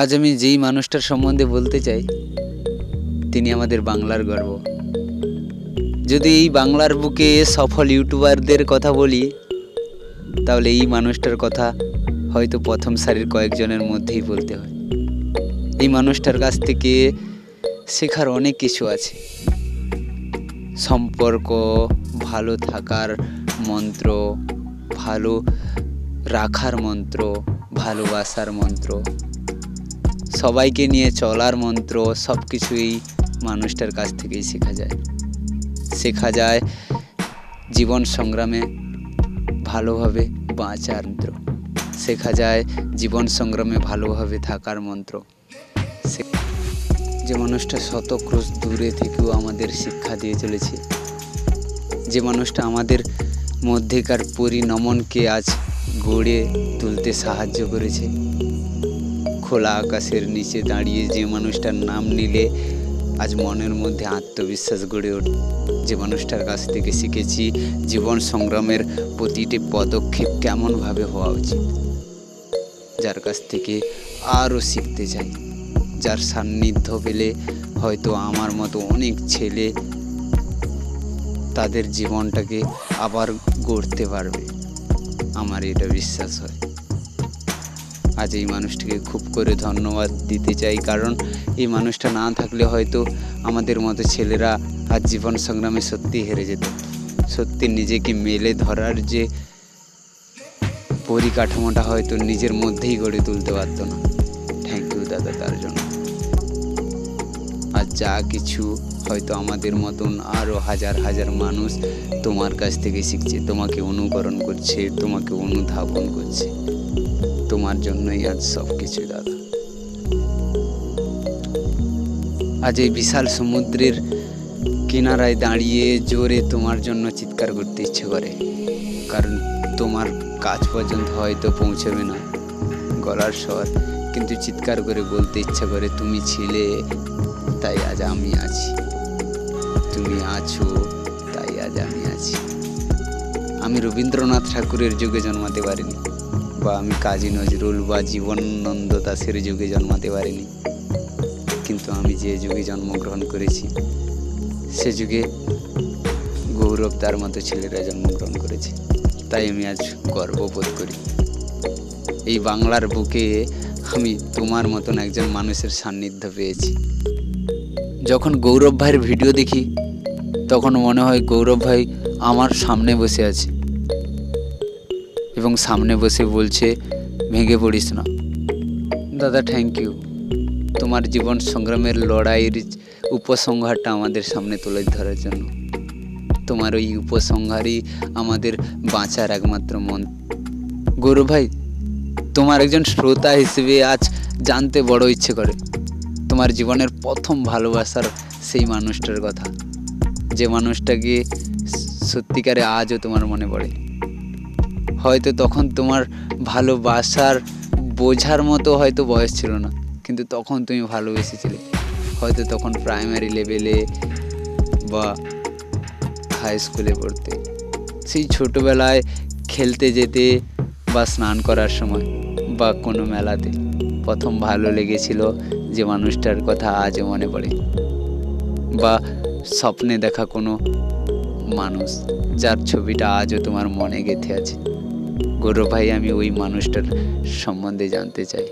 আজ আমি যেই মানুষটার সম্বন্ধে বলতে চাই তিনি আমাদের বাংলার গর্ব। যদি এই বাংলার বুকে সফল ইউটিউবারদের কথা বলি তাহলে এই মানুষটার কথা হয়তো প্রথম সারির কয়েকজনের মধ্যেই বলতে হয়। এই মানুষটার কাছ থেকে শেখার অনেক কিছু আছে। সম্পর্ক, ভালো থাকার মন্ত্র, ভালো রাখার মন্ত্র, ভালোবাসার মন্ত্র, সবাইকে নিয়ে চলার মন্ত্র, সব কিছু এই মানুষটার কাছ থেকেই শেখা যায় জীবন সংগ্রামে ভালোভাবে বাঁচার মন্ত্র, শেখা যায় জীবন সংগ্রামে ভালোভাবে থাকার মন্ত্র। যে মানুষটা শত ক্রোশ দূরে থেকেও আমাদের শিক্ষা দিয়ে চলেছে, যে মানুষটা আমাদের মধ্যেকার পরিণমনকে আজ গড়ে তুলতে সাহায্য করেছে। খোলা আকাশের নিচে দাঁড়িয়ে যে মানুষটার নাম নিলে আজ মনের মধ্যে আত্মবিশ্বাস গড়ে ওঠে, যে মানুষটার কাছ থেকে শিখেছি জীবন সংগ্রামের প্রতিটি পদক্ষেপ কেমনভাবে হওয়া উচিত, যার কাছ থেকে আরও শিখতে চাই, যার সান্নিধ্য পেলে হয়তো আমার মতো অনেক ছেলে তাদের জীবনটাকে আবার গড়তে পারবে, আমার এটা বিশ্বাস হয়। আজ এই মানুষটিকে খুব করে ধন্যবাদ দিতে চাই, কারণ এই মানুষটা না থাকলে হয়তো আমাদের মতো ছেলেরা আজ জীবন সংগ্রামে সত্যি হেরে যেত, সত্যি নিজেকে মেলে ধরার যে পরিকাঠামোটা হয়তো নিজের মধ্যেই গড়ে তুলতে পারত না। থ্যাংক ইউ দাদা তার জন্য। আর যা কিছু হয়তো আমাদের মতন আরও হাজার হাজার মানুষ তোমার কাছ থেকে শিখছে, তোমাকে অনুকরণ করছে, তোমাকে অনুধাবন করছে, তোমার জন্যই আজ সব কিছু দাদা। আজ এই বিশাল সমুদ্রের কিনারায় দাঁড়িয়ে জোরে তোমার জন্য চিৎকার করতে ইচ্ছে করে, কারণ তোমার কাছ পর্যন্ত হয়তো পৌঁছবে না গলার স্বর, কিন্তু চিৎকার করে বলতে ইচ্ছা করে তুমি ছিলে তাই আজ আমি আছি, তুমি আছো তাই আজ আমি আছি। আমি রবীন্দ্রনাথ ঠাকুরের যুগে জন্মাতে পারিনি, বা আমি কাজী নজরুল বা জীবনানন্দ দাশের যুগে জন্মাতে পারিনি, কিন্তু আমি যে যুগে জন্মগ্রহণ করেছি সে যুগে গৌরব তার মতো ছেলেরা জন্মগ্রহণ করেছে, তাই আমি আজ গর্ববোধ করি। এই বাংলার বুকে আমি তোমার মতন একজন মানুষের সান্নিধ্য পেয়েছি। যখন গৌরব ভাইয়ের ভিডিও দেখি তখন মনে হয় গৌরব ভাই আমার সামনে বসে আছে এবং সামনে বসে বলছে ভেঙে পড়িস না। দাদা থ্যাংক ইউ, তোমার জীবন সংগ্রামের লড়াইয়ের উপসংহারটা আমাদের সামনে তুলে ধরার জন্য। তোমার ওই উপসংহারই আমাদের বাঁচার একমাত্র মন। গৌরব ভাই, তোমার একজন শ্রোতা হিসেবে আজ জানতে বড় ইচ্ছে করে তোমার জীবনের প্রথম ভালোবাসার সেই মানুষটার কথা, যে মানুষটাকে সত্যিকারে আজও তোমার মনে পড়ে। হয়তো তখন তোমার ভালোবাসার বোঝার মতো হয়তো বয়স ছিল না, কিন্তু তখন তুমি ভালোবেসেছিলে, হয়তো তখন প্রাইমারি লেভেলে বা হাই স্কুলে পড়তে। সেই ছোটোবেলায় খেলতে যেতে বা স্নান করার সময় বা কোনো মেলাতে প্রথম ভালো লেগেছিল যে মানুষটার কথা আজও মনে পড়ে, বা স্বপ্নে দেখা কোনো মানুষ যার ছবিটা আজও তোমার মনে গেঁথে আছে। গৌরব ভাই, আমি ওই মানুষটার সম্বন্ধে জানতে চাই।